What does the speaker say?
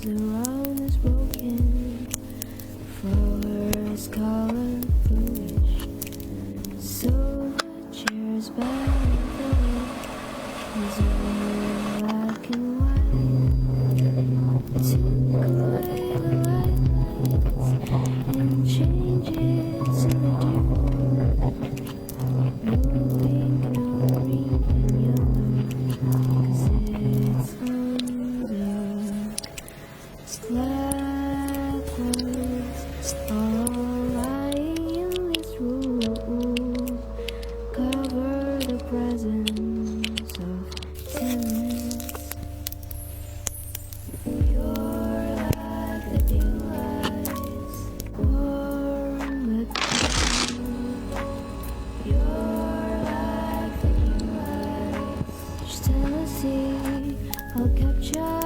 The round is broken, flowers color bluish. So the chairs back is all black and white. Twinkle the lights and changes in the dark. No pink, no green and yellow, 'cause it's under. Clouds all lying in this room cover the presence of tenants. You're like the daylights, warm but cold. You're like the daylights, just Tennessee, I'll capture